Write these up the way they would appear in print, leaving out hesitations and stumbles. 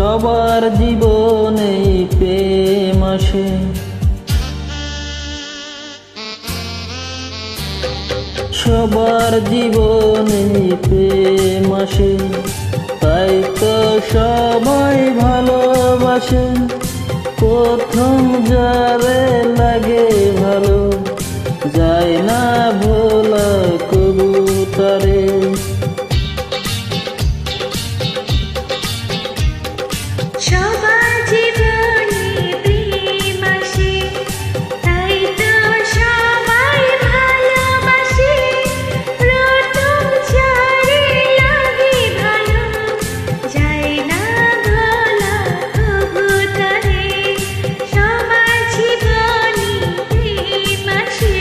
সবার জীবনে প্রেম আসে, সবার জীবনে প্রেম আসে, তাই তো সবাই ভালোবাসে। প্রথম যারে লাগে ভালো, যায় না ভোলা কবু তারে। সবার জীবনে প্রেম আসে, তাই তো সবাই ভালোবাসে। প্রথম যারে লাগে ভালো, যায় না ভোলা কবু তারে। সবার জীবনে প্রেম আসে।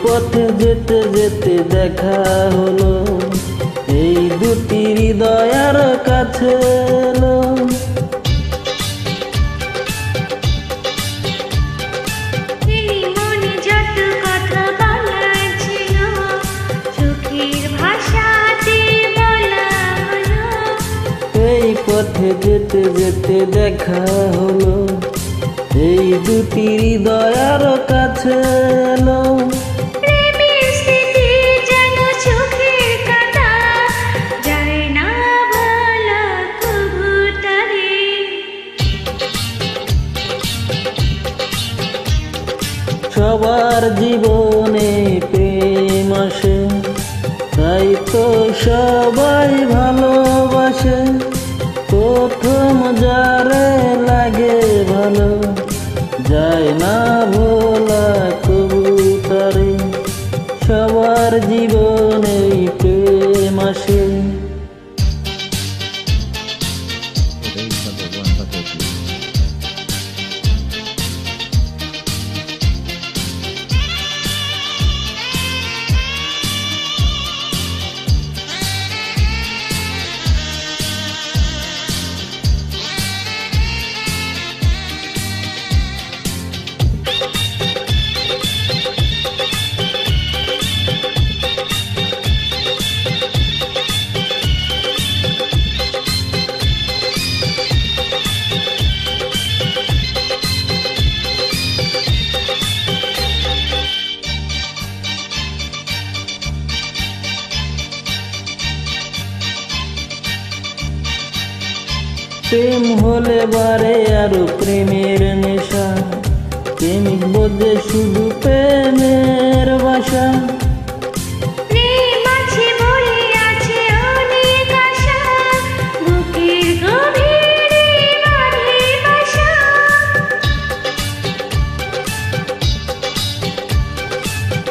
পথে যেতে যেতে দেখা হলো, এই দুটি হৃদয়ের কাছে এলো। এই পথে যেতে যেতে দেখা হলো, এই দুটি হৃদয়ের কাছে এলো। সবার জীবনে প্রেম আসে, তাই তো সবাই ভালোবাসে। প্রথম যারে লাগে ভালো, যায় না ভোলা কবু তারে। সবার জীবনে প্রেম আসে। প্রেম হলে বারে আরো প্রেমের নেশা, প্রেমিক বোঝে শুধু প্রেমের বাসা।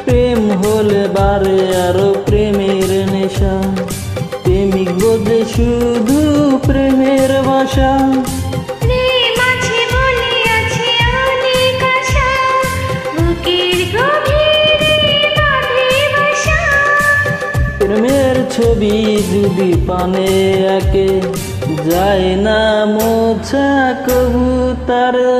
প্রেম হলে বারে আরো প্রেমের নেশা, প্রেমিক বোঝে শুধু প্রেমের ভাষা। প্রেমের ছবি যদি পানে আঁকে, যায় না মোছা কবু তারে।